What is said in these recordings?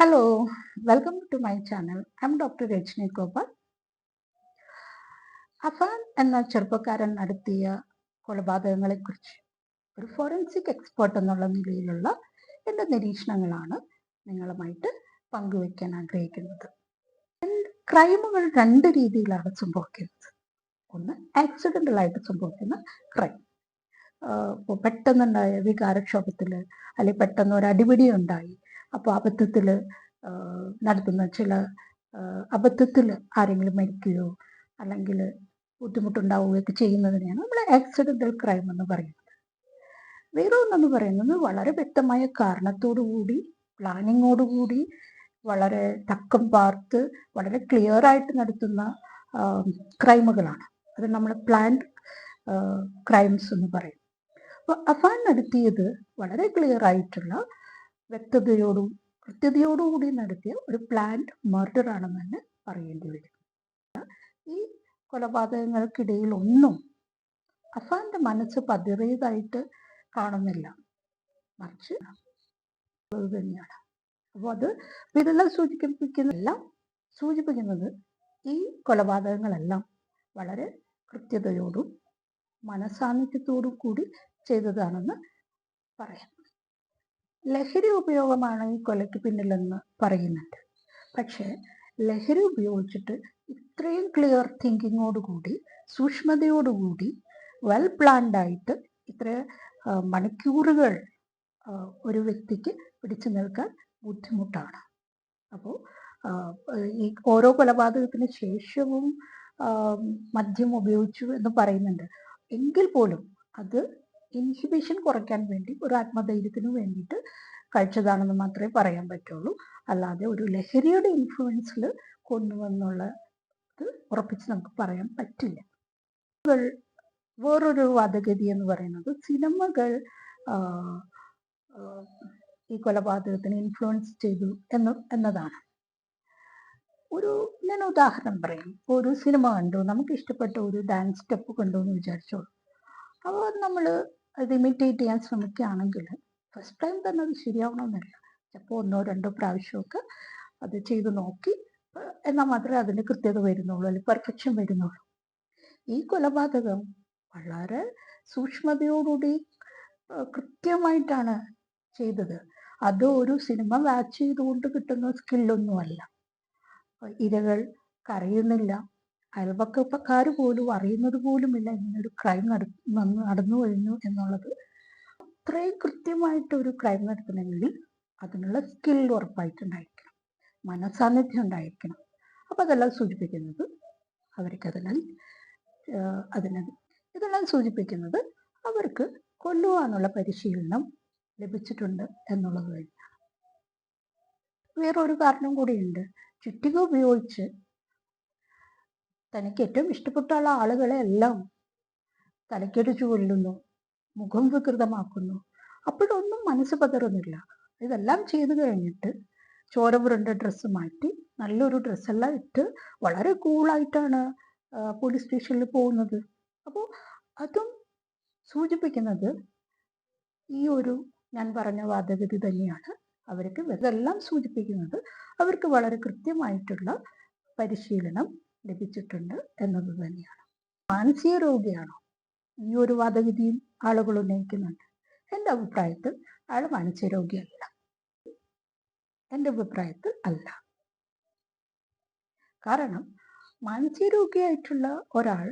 Hello, welcome to my channel. I'm Dr. Rajni Gopal. Affan എന്ന ചെറുപ്പക്കാരൻ നടത്തിയ കൊലപാതകങ്ങളെക്കുറിച്ച് ഒരു ഫോറൻസിക് എക്സ്പേർട്ട് എന്നുള്ള നിലയിലുള്ള എൻ്റെ നിരീക്ഷണങ്ങളാണ് നിങ്ങളുമായിട്ട് പങ്കുവയ്ക്കാൻ ആഗ്രഹിക്കുന്നത്. ക്രൈമുകൾ രണ്ട് രീതിയിലാണ് സംഭവിക്കുന്നത്. ഒന്ന് ആക്സിഡൻ്റലായിട്ട് സംഭവിക്കുന്ന ക്രൈം. ഇപ്പോൾ പെട്ടെന്നുണ്ടായ വികാരക്ഷോഭത്തിൽ അല്ലെങ്കിൽ പെട്ടെന്ന് ഒരു അടിപിടി ഉണ്ടായി, അപ്പോൾ അബദ്ധത്തിൽ നടത്തുന്ന ചില അബദ്ധത്തിൽ ആരെങ്കിലും മരിക്കുകയോ അല്ലെങ്കിൽ ബുദ്ധിമുട്ടുണ്ടാവുകയൊക്കെ ചെയ്യുന്നതിനെയാണ് നമ്മൾ ആക്സിഡൻ്റൽ ക്രൈം എന്ന് പറയുന്നത്. വേറെ ഒന്നെന്ന് പറയുന്നത് വളരെ വ്യക്തമായ കാരണത്തോടുകൂടി പ്ലാനിങ്ങോടുകൂടി വളരെ തക്കം പാർത്ത് വളരെ ക്ലിയർ ആയിട്ട് നടത്തുന്ന ക്രൈമുകളാണ്. അത് നമ്മൾ പ്ലാൻഡ് ക്രൈംസ് എന്ന് പറയും. അപ്പോൾ അഫാൻ നടത്തിയത് വളരെ ക്ലിയർ ആയിട്ടുള്ള വ്യക്തതയോടും കൃത്യതയോടുകൂടി നടത്തിയ ഒരു പ്ലാൻഡ് മർഡർ ആണെന്ന് തന്നെ പറയേണ്ടി വരും. ഈ കൊലപാതകങ്ങൾക്കിടയിൽ ഒന്നും അഫാന്റെ മനസ്സ് പതറിയതായിട്ട് കാണുന്നില്ല, മറിച്ച് തന്നെയാണ്. അപ്പോൾ അത് ഇതെല്ലാം സൂചിപ്പിക്കുന്നത് ഈ കൊലപാതകങ്ങളെല്ലാം വളരെ കൃത്യതയോടും മനസാന്നിധ്യത്തോടും കൂടി ചെയ്തതാണെന്ന് പറയാം. ലഹരി ഉപയോഗമാണ് ഈ കൊലയ്ക്ക് പിന്നിലെന്ന് പറയുന്നുണ്ട്. പക്ഷേ ലഹരി ഉപയോഗിച്ചിട്ട് ഇത്രയും ക്ലിയർ തിങ്കിങ്ങോടുകൂടി സൂക്ഷ്മതയോടുകൂടി വെൽ പ്ലാൻഡ് ആയിട്ട് ഇത്ര മണിക്കൂറുകൾ ഒരു വ്യക്തിക്ക് പിടിച്ചു നിൽക്കാൻ ബുദ്ധിമുട്ടാണ്. അപ്പോൾ ഈ ഓരോ കൊലപാതകത്തിന് ശേഷവും മദ്യം ഉപയോഗിച്ചു എന്ന് പറയുന്നുണ്ട്. എങ്കിൽ പോലും അത് ഇൻഹിബിഷൻ കുറയ്ക്കാൻ വേണ്ടി ഒരു ആത്മധൈര്യത്തിന് വേണ്ടിയിട്ട് കഴിച്ചതാണെന്ന് മാത്രമേ പറയാൻ പറ്റുള്ളൂ. അല്ലാതെ ഒരു ലഹരിയുടെ ഇൻഫ്ലുവൻസിൽ കൊണ്ടുവന്നുള്ളത് ഉറപ്പിച്ച് നമുക്ക് പറയാൻ പറ്റില്ല. വേറൊരു വാദഗതി എന്ന് പറയുന്നത് സിനിമകൾ ഈ കൊലപാതകത്തിന് ഇൻഫ്ലുവൻസ് ചെയ്തു എന്നതാണ്. ഞാൻ ഉദാഹരണം പറയാം. ഒരു സിനിമ കണ്ടു, നമുക്ക് ഇഷ്ടപ്പെട്ട ഒരു ഡാൻസ് സ്റ്റെപ്പ് കണ്ടു എന്ന് വിചാരിച്ചോളൂ. അപ്പോൾ നമ്മൾ അത് ഇമിറ്റേറ്റ് ചെയ്യാൻ ശ്രമിക്കുകയാണെങ്കിൽ ഫസ്റ്റ് ടൈം തന്നെ അത് ശരിയാവണമെന്നില്ല. ചിലപ്പോൾ ഒന്നോ രണ്ടോ പ്രാവശ്യമൊക്കെ അത് ചെയ്ത് നോക്കി എന്നാൽ മാത്രമേ അതിൻ്റെ കൃത്യത വരുന്നുള്ളൂ, അല്ലെങ്കിൽ പെർഫെക്ഷൻ വരുന്നുള്ളൂ. ഈ കൊലപാതകം വളരെ സൂക്ഷ്മതയോടുകൂടി കൃത്യമായിട്ടാണ് ചെയ്തത്. അത് ഒരു സിനിമ വാച്ച് ചെയ്തുകൊണ്ട് കിട്ടുന്ന സ്കില്ലൊന്നുമല്ല. ഇരകൾ കരയുന്നില്ല, അയൽപക്കക്കാർ പോലും അറിയുന്നത് പോലുമില്ല ഇങ്ങനൊരു ക്രൈം നടന്നു കഴിഞ്ഞു എന്നുള്ളത്. അത്രയും കൃത്യമായിട്ട് ഒരു ക്രൈം നടത്തണമെങ്കിൽ അതിനുള്ള സ്കിൽ ഉറപ്പായിട്ടുണ്ടായിരിക്കണം, മനസാന്നിധ്യം ഉണ്ടായിരിക്കണം. അപ്പം അതെല്ലാം സൂചിപ്പിക്കുന്നത് ഇതെല്ലാം സൂചിപ്പിക്കുന്നത് അവർക്ക് കൊല്ലുവാനുള്ള പരിശീലനം ലഭിച്ചിട്ടുണ്ട് എന്നുള്ളത് തന്നെയാണ്. വേറൊരു കാരണം കൂടിയുണ്ട്. ചുറ്റിക ഉപയോഗിച്ച് തനിക്ക് ഏറ്റവും ഇഷ്ടപ്പെട്ട ആളുകളെ എല്ലാം തലക്കടിച്ചു കൊല്ലുന്നു, മുഖം വികൃതമാക്കുന്നു. അപ്പോഴൊന്നും മനസ്സ് പതറുന്നില്ല. ഇതെല്ലാം ചെയ്തു കഴിഞ്ഞിട്ട് ചോര പുരണ്ട ഡ്രസ്സ് മാറ്റി നല്ലൊരു ഡ്രസ്സെല്ലാം ഇട്ട് വളരെ കൂളായിട്ടാണ് പോലീസ് സ്റ്റേഷനിൽ പോകുന്നത്. അപ്പോൾ അതും സൂചിപ്പിക്കുന്നത് ഈ ഒരു ഞാൻ പറഞ്ഞ വാദഗതി തന്നെയാണ്. അവർക്ക് ഇതെല്ലാം സൂചിപ്പിക്കുന്നത് അവർക്ക് വളരെ കൃത്യമായിട്ടുള്ള പരിശീലനം ലഭിച്ചിട്ടുണ്ട് എന്നത് തന്നെയാണ്. മാനസിക രോഗിയാണോ ഈ ഒരു വാദഗതിയും ആളുകൾ ഉന്നയിക്കുന്നുണ്ട്. എൻ്റെ അഭിപ്രായത്തിൽ അയാൾ മാനസിക രോഗിയല്ല. അല്ല. കാരണം മാനസിക രോഗിയായിട്ടുള്ള ഒരാൾ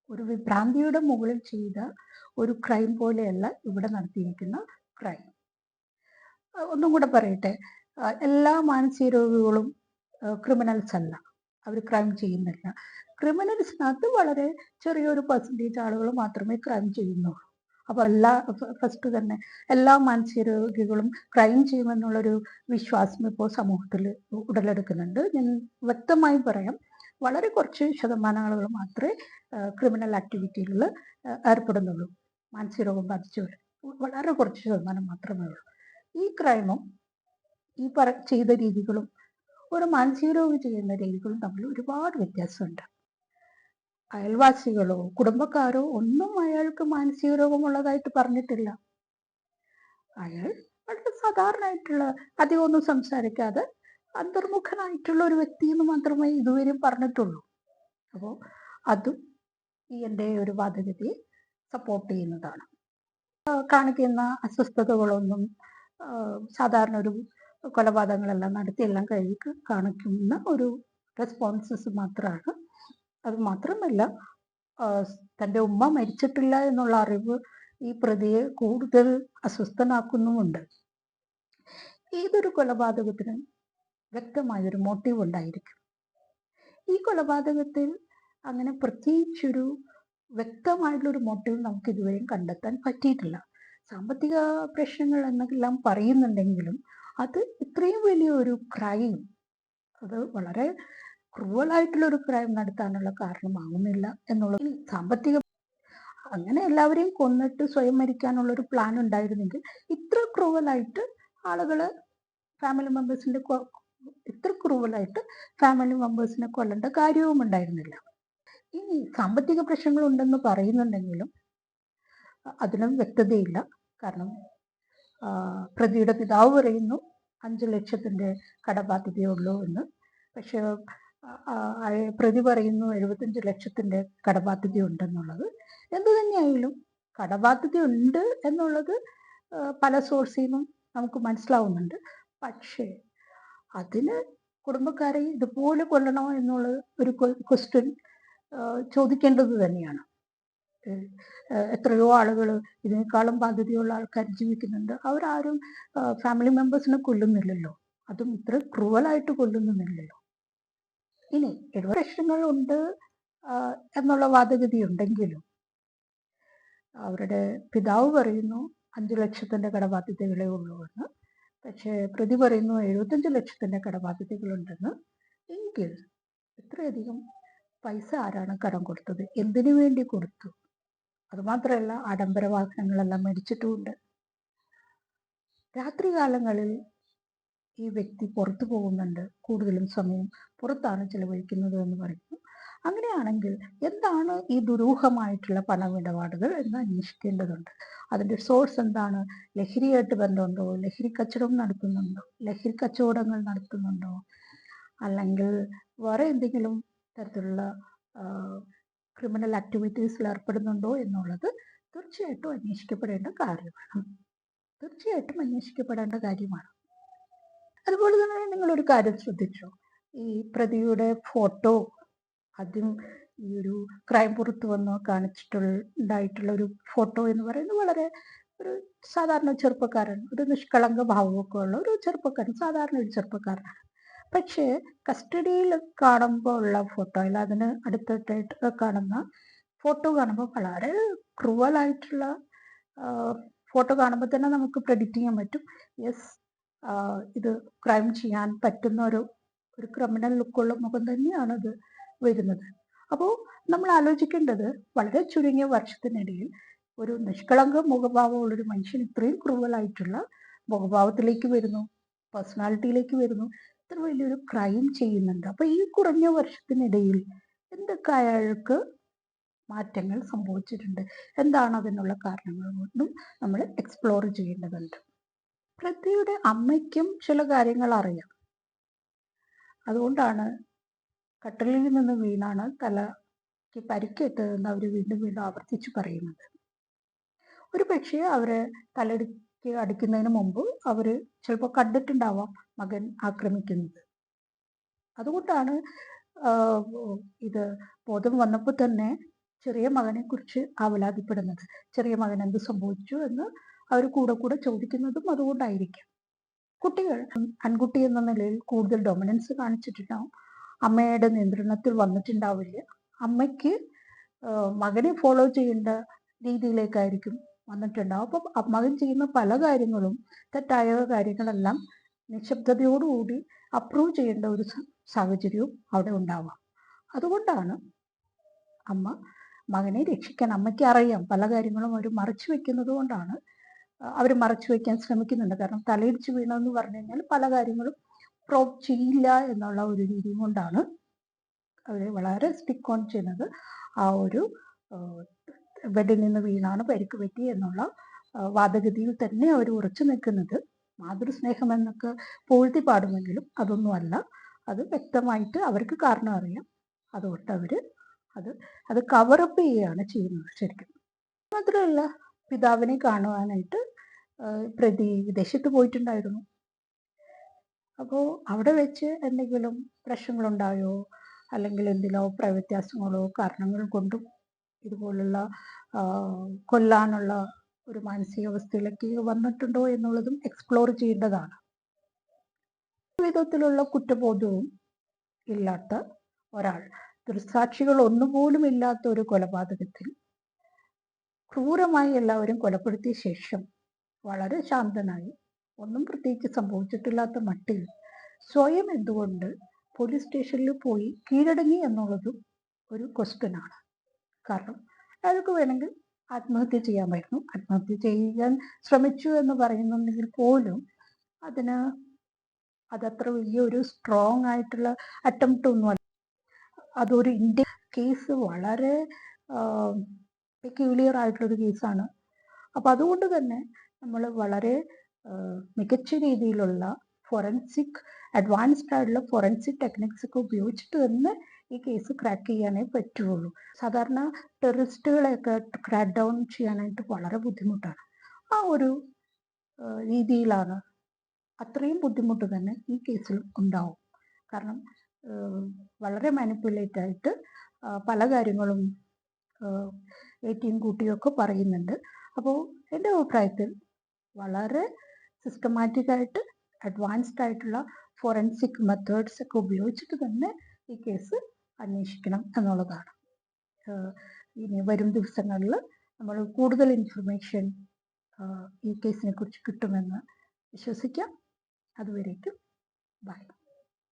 ഒരു വിഭ്രാന്തിയുടെ മുകളിൽ ചെയ്ത ഒരു ക്രൈം പോലെയല്ല ഇവിടെ നടത്തിയിരിക്കുന്ന ക്രൈം. ഒന്നും കൂടെ പറയട്ടെ, എല്ലാ മാനസിക രോഗികളും ക്രിമിനൽസ് അല്ല, അവർ ക്രൈം ചെയ്യുന്നില്ല. ക്രിമിനൽസിനകത്ത് വളരെ ചെറിയൊരു പെർസെൻറ്റേജ് ആളുകൾ മാത്രമേ ക്രൈം ചെയ്യുന്നുള്ളൂ. അപ്പോൾ ഫസ്റ്റ് തന്നെ എല്ലാ മാനസിക രോഗികളും ക്രൈം ചെയ്യുമെന്നുള്ളൊരു വിശ്വാസം ഇപ്പോൾ സമൂഹത്തിൽ ഉടലെടുക്കുന്നുണ്ട്. ഞാൻ വ്യക്തമായി പറയാം, വളരെ കുറച്ച് ശതമാനം ആളുകൾ മാത്രമേ ക്രിമിനൽ ആക്ടിവിറ്റിയിൽ ഏർപ്പെടുന്നുള്ളൂ. മാനസിക രോഗം ബാധിച്ചവർ വളരെ കുറച്ച് ശതമാനം മാത്രമേ ഉള്ളൂ. ഈ ക്രൈമും ഈ ചെയ്ത രീതികളും ഒരു മാനസിക രോഗി ചെയ്യുന്ന രീതികളും തമ്മിൽ ഒരുപാട് വ്യത്യാസമുണ്ട്. അയൽവാസികളോ കുടുംബക്കാരോ ഒന്നും അയാൾക്ക് മാനസിക രോഗമുള്ളതായിട്ട് പറഞ്ഞിട്ടില്ല. അയാൾ വളരെ സാധാരണയായിട്ടുള്ള അധികം ഒന്നും സംസാരിക്കാതെ അന്തർമുഖനായിട്ടുള്ള ഒരു വ്യക്തി എന്ന് മാത്രമേ ഇതുവരെയും പറഞ്ഞിട്ടുള്ളൂ. അപ്പോൾ അതും ഈ എൻ്റെ ഒരു വാദഗതിയെ സപ്പോർട്ട് ചെയ്യുന്നതാണ്. കാണിക്കുന്ന അസ്വസ്ഥതകളൊന്നും സാധാരണ ഒരു കൊലപാതകങ്ങളെല്ലാം നടത്തിയെല്ലാം കാണിക്കുന്ന ഒരു റെസ്പോൺസസ് മാത്രമാണ്. അത് മാത്രമല്ല, തൻ്റെ ഉമ്മ മരിച്ചിട്ടില്ല എന്നുള്ള അറിവ് ഈ പ്രതിയെ കൂടുതൽ അസ്വസ്ഥനാക്കുന്നുമുണ്ട്. ഏതൊരു കൊലപാതകത്തിനും വ്യക്തമായൊരു മോട്ടീവ് ഉണ്ടായിരിക്കും. ഈ കൊലപാതകത്തിൽ അങ്ങനെ പ്രത്യേകിച്ചൊരു വ്യക്തമായിട്ടുള്ളൊരു മോട്ടീവ് നമുക്ക് ഇതുവരെയും കണ്ടെത്താൻ പറ്റിയിട്ടില്ല. സാമ്പത്തിക പ്രശ്നങ്ങൾ എന്നെല്ലാം പറയുന്നുണ്ടെങ്കിലും അത് ഇത്രയും വലിയൊരു ക്രൈം, അത് വളരെ ക്രൂവലായിട്ടുള്ളൊരു ക്രൈം നടത്താനുള്ള കാരണമാകുന്നില്ല എന്നുള്ളത്. സാമ്പത്തിക അങ്ങനെ എല്ലാവരെയും കൊന്നിട്ട് സ്വയം മരിക്കാനുള്ളൊരു പ്ലാൻ ഉണ്ടായിരുന്നെങ്കിൽ ഇത്ര ക്രൂവലായിട്ട് ആളുകള് ഫാമിലി മെമ്പേഴ്സിന്റെ ഇത്ര ക്രൂവലായിട്ട് ഫാമിലി മെമ്പേഴ്സിനെ കൊല്ലേണ്ട കാര്യവും ഉണ്ടായിരുന്നില്ല. ഇനി സാമ്പത്തിക പ്രശ്നങ്ങൾ ഉണ്ടെന്ന് പറയുന്നുണ്ടെങ്കിലും അതിനും വ്യക്തതയില്ല. കാരണം പ്രതിയുടെ പിതാവ് പറയുന്നു 5 ലക്ഷത്തിന്റെ കടബാധ്യതയുള്ളൂ എന്ന്. പക്ഷെ പ്രതി പറയുന്നു 75 ലക്ഷത്തിന്റെ കടബാധ്യത ഉണ്ടെന്നുള്ളത്. എന്തു തന്നെയായാലും കടബാധ്യത ഉണ്ട് എന്നുള്ളത് പല സോഴ്സിൽ നിന്നും നമുക്ക് മനസ്സിലാവുന്നുണ്ട്. പക്ഷേ അതിന് കുടുംബക്കാരെ ഇതുപോലെ കൊല്ലണോ എന്നുള്ള ഒരു ക്വസ്റ്റ്യൻ ചോദിക്കേണ്ടത് തന്നെയാണ്. എത്രയോ ആളുകൾ ഇതിനേക്കാളും ബാധ്യതയുള്ള ആൾക്കാർ ജീവിക്കുന്നുണ്ട്. അവരാരും ഫാമിലി മെമ്പേഴ്സിനെ കൊല്ലുന്നില്ലല്ലോ, അതും ഇത്ര ക്രൂവലായിട്ട് കൊല്ലുന്നില്ലല്ലോ. ഇനി 70 ലക്ഷങ്ങൾ ഉണ്ട് എന്നുള്ള വാദഗതി ഉണ്ടെങ്കിലും അവരുടെ പിതാവ് പറയുന്നു 5 ലക്ഷത്തിന്റെ കടബാധ്യതകളേ ഉള്ളൂ എന്ന്. പക്ഷേ പ്രതി പറയുന്നു 75 ലക്ഷത്തിന്റെ കടബാധ്യതകളുണ്ടെന്ന്. എങ്കിൽ ഇത്രയധികം പൈസ ആരാണ് കടം കൊടുത്തത്? എന്തിനു വേണ്ടി കൊടുത്തു? അതുമാത്രമല്ല, ആഡംബര വാഹനങ്ങളെല്ലാം മേടിച്ചിട്ടുമുണ്ട്. രാത്രികാലങ്ങളിൽ ഈ വ്യക്തി പുറത്തു പോകുന്നുണ്ട്, കൂടുതലും സമയം പുറത്താണ് ചെലവഴിക്കുന്നത് എന്ന് പറയുന്നു. അങ്ങനെയാണെങ്കിൽ എന്താണ് ഈ ദുരൂഹമായിട്ടുള്ള പണമിടപാടുകൾ എന്ന് അന്വേഷിക്കേണ്ടതുണ്ട്. അതിൻ്റെ സോഴ്സ് എന്താണ്? ലഹരിയായിട്ട് ബന്ധമുണ്ടോ? ലഹരി കച്ചവടങ്ങൾ നടത്തുന്നുണ്ടോ? അല്ലെങ്കിൽ വേറെ എന്തെങ്കിലും തരത്തിലുള്ള ക്രിമിനൽ ആക്ടിവിറ്റീസിൽ ഏർപ്പെടുന്നുണ്ടോ എന്നുള്ളത് തീർച്ചയായിട്ടും അന്വേഷിക്കപ്പെടേണ്ട കാര്യമാണ്. അതുപോലെ തന്നെ നിങ്ങളൊരു കാര്യം ശ്രദ്ധിച്ചോ? ഈ പ്രതിയുടെ ഫോട്ടോ ആദ്യം ഈ ഒരു ക്രൈം പുറത്തു വന്ന് കാണിച്ചിട്ടുണ്ടായിട്ടുള്ള ഒരു ഫോട്ടോ എന്ന് പറയുന്നത് വളരെ ഒരു സാധാരണ ചെറുപ്പക്കാരൻ, ഒരു നിഷ്കളങ്ക ഭാവമൊക്കെ ഉള്ള ഒരു ചെറുപ്പക്കാരൻ, സാധാരണ ഒരു ചെറുപ്പക്കാരനാണ്. പക്ഷേ കസ്റ്റഡിയിൽ കാണുമ്പോൾ ഉള്ള ഫോട്ടോ അല്ല, അതിന് അടുത്തിട്ടായിട്ട് കാണുന്ന ഫോട്ടോ കാണുമ്പോൾ വളരെ ക്രൂവലായിട്ടുള്ള ഫോട്ടോ കാണുമ്പോൾ തന്നെ നമുക്ക് പ്രെഡിക്റ്റ് ചെയ്യാൻ പറ്റും, യെസ്, ഇത് ക്രൈം ചെയ്യാൻ പറ്റുന്ന ഒരു ക്രിമിനൽ ലുക്കുള്ള മുഖം തന്നെയാണ് ഇത് വരുന്നത്. അപ്പോൾ നമ്മൾ ആലോചിക്കേണ്ടത്, വളരെ ചുരുങ്ങിയ വർഷത്തിനിടയിൽ ഒരു നിഷ്കളങ്ക മുഖഭാവമുള്ളൊരു മനുഷ്യൻ ഇത്രയും ക്രൂവലായിട്ടുള്ള മുഖഭാവത്തിലേക്ക് വരുന്നു, പേഴ്സണാലിറ്റിയിലേക്ക് വരുന്നു, ഇത്ര വലിയൊരു ക്രൈം ചെയ്യുന്നുണ്ട്. അപ്പോൾ ഈ കുറഞ്ഞ വർഷത്തിനിടയിൽ എന്തൊക്കെ അയാൾക്ക് മാറ്റങ്ങൾ സംഭവിച്ചിട്ടുണ്ട്, എന്താണ് അതിനുള്ള കാരണങ്ങൾ കൊണ്ടും നമ്മൾ എക്സ്പ്ലോർ ചെയ്യേണ്ടതുണ്ട്. പ്രതിയുടെ അമ്മയ്ക്കും ചില കാര്യങ്ങൾ അറിയാം. അതുകൊണ്ടാണ് കട്ടിലിൽ നിന്ന് വീണാണ് തലയ്ക്ക് പരിക്കേറ്റതെന്ന് അവർ വീണ്ടും വീണ്ടും ആവർത്തിച്ച് പറയുന്നത്. ഒരു പക്ഷേ അവരെ തലയ്ക്ക് അടിക്കുന്നതിന് മുമ്പ് അവർ ചിലപ്പോൾ കണ്ടിട്ടുണ്ടാവാം മകൻ ആക്രമിക്കുന്നത്. അതുകൊണ്ടാണ് ഇത് ബോധം വന്നപ്പോൾ തന്നെ ചെറിയ മകനെ കുറിച്ച് ആവലാതിപ്പെടുന്നത്. ചെറിയ മകൻ എന്ത് സംഭവിച്ചു എന്ന് അവർ കൂടെ ചോദിക്കുന്നതും അതുകൊണ്ടായിരിക്കും. കുട്ടികൾ ആൺകുട്ടി എന്ന നിലയിൽ കൂടുതൽ ഡൊമിനൻസ് കാണിച്ചിട്ടുണ്ടാവും, അമ്മയുടെ നിയന്ത്രണത്തിൽ വന്നിട്ടുണ്ടാവില്ല. അമ്മയ്ക്ക് മകനെ ഫോളോ ചെയ്യേണ്ട രീതിയിലേക്കായിരിക്കും വന്നിട്ടുണ്ടാവും. അപ്പം മകൻ ചെയ്യുന്ന പല കാര്യങ്ങളും, തെറ്റായ കാര്യങ്ങളെല്ലാം നിശബ്ദതയോടുകൂടി അപ്രൂവ് ചെയ്യേണ്ട ഒരു സാഹചര്യവും അവിടെ ഉണ്ടാവാം. അതുകൊണ്ടാണ് അമ്മ മകനെ രക്ഷിക്കാൻ, അമ്മയ്ക്ക് അറിയാം പല കാര്യങ്ങളും അവർ മറച്ചു വെക്കുന്നത് കൊണ്ടാണ് അവർ മറച്ചു വയ്ക്കാൻ ശ്രമിക്കുന്നുണ്ട്. കാരണം തലയിടിച്ച് വീണമെന്ന് പറഞ്ഞു കഴിഞ്ഞാൽ പല കാര്യങ്ങളും പ്രൂവ് ചെയ്യില്ല എന്നുള്ള ഒരു രീതി കൊണ്ടാണ് അവർ വളരെ സ്റ്റിക്ക് ഓൺ ചെയ്യുന്നത്. ആ ഒരു ബെഡിൽ നിന്ന് വീണാണ് പരിക്ക് പറ്റി എന്നുള്ള വാദഗതിയിൽ തന്നെ അവർ ഉറച്ചു നിൽക്കുന്നത്. മാതൃസ്നേഹം എന്നൊക്കെ പൂഴ്ത്തി പാടുമെങ്കിലും അതൊന്നുമല്ല. അത് വ്യക്തമായിട്ട് അവർക്ക് കാരണം അറിയാം. അതുകൊണ്ട് അവർ അത് അത് കവറപ്പ് ചെയ്യുകയാണ് ചെയ്യുന്നത് ശരിക്കും. മാത്രമല്ല, പിതാവിനെ കാണുവാനായിട്ട് പ്രതി വിദേശത്ത് പോയിട്ടുണ്ടായിരുന്നു. അപ്പോൾ അവിടെ വെച്ച് എന്തെങ്കിലും പ്രശ്നങ്ങളുണ്ടായോ, അല്ലെങ്കിൽ എന്തെങ്കിലും അഭിപ്രായ വ്യത്യാസങ്ങളോ കാരണങ്ങൾ കൊണ്ടും ഇതുപോലുള്ള കൊല്ലാനുള്ള ഒരു മാനസികാവസ്ഥയിലേക്ക് വന്നിട്ടുണ്ടോ എന്നുള്ളതും എക്സ്പ്ലോർ ചെയ്യേണ്ടതാണ്. വിധത്തിലുള്ള കുറ്റബോധവും ഇല്ലാത്ത ഒരാൾ, ദൃക്സാക്ഷികൾ ഒന്നുപോലും ഇല്ലാത്ത ഒരു കൊലപാതകത്തിൽ ക്രൂരമായി എല്ലാവരും കൊലപ്പെടുത്തിയ ശേഷം വളരെ ശാന്തനായി, ഒന്നും പ്രത്യേകിച്ച് സംഭവിച്ചിട്ടില്ലാത്ത മട്ടിൽ സ്വയം എന്തുകൊണ്ട് പോലീസ് സ്റ്റേഷനിൽ പോയി കീഴടങ്ങി എന്നുള്ളതും ഒരു ക്വസ്റ്റ്യനാണ്. കാരണം അയാൾക്ക് വേണമെങ്കിൽ ആത്മഹത്യ ചെയ്യാമായിരുന്നു. ആത്മഹത്യ ചെയ്യാൻ ശ്രമിച്ചു എന്ന് പറയുന്നുണ്ടെങ്കിൽ പോലും അതത്ര വലിയൊരു സ്ട്രോങ് ആയിട്ടുള്ള അറ്റംപ്റ്റ് ഒന്നുമല്ല. അതൊരു ഇന്ത്യൻ കേസ്, വളരെ പെക്യൂലിയർ ആയിട്ടുള്ളൊരു കേസാണ്. അപ്പം അതുകൊണ്ട് തന്നെ നമ്മൾ വളരെ മികച്ച രീതിയിലുള്ള അഡ്വാൻസ്ഡ് ആയിട്ടുള്ള ഫോറൻസിക് ടെക്നിക്സ് ഒക്കെ ഉപയോഗിച്ചിട്ട് തന്നെ ഈ കേസ് ക്രാക്ക് ചെയ്യാനേ പറ്റുള്ളൂ. സാധാരണ ടെററിസ്റ്റുകളെയൊക്കെ ക്രാക്ക് ഡൗൺ ചെയ്യാനായിട്ട് വളരെ ബുദ്ധിമുട്ടാണ്. ആ ഒരു രീതിയിലാണ്, അത്രയും ബുദ്ധിമുട്ട് തന്നെ ഈ കേസിൽ ഉണ്ടാവും. കാരണം വളരെ മാനിപ്പുലേറ്റ് ആയിട്ട് പല കാര്യങ്ങളും ഏറ്റിയും കൂട്ടിയൊക്കെ പറയുന്നുണ്ട്. അപ്പോൾ എൻ്റെ അഭിപ്രായത്തിൽ വളരെ സിസ്റ്റമാറ്റിക്കായിട്ട് അഡ്വാൻസ്ഡ് ആയിട്ടുള്ള ഫോറൻസിക് മെത്തേഡ്സ് ഒക്കെ ഉപയോഗിച്ചിട്ട് തന്നെ ഈ കേസ് അന്വേഷിക്കണം എന്നുള്ളതാണ്. ഇനി വരും ദിവസങ്ങളിൽ നമ്മൾ കൂടുതൽ ഇൻഫർമേഷൻ ഈ കേസിനെ കുറിച്ച് കിട്ടുമെന്ന് വിശ്വസിക്കാം. അതുവരേക്കും ബൈ.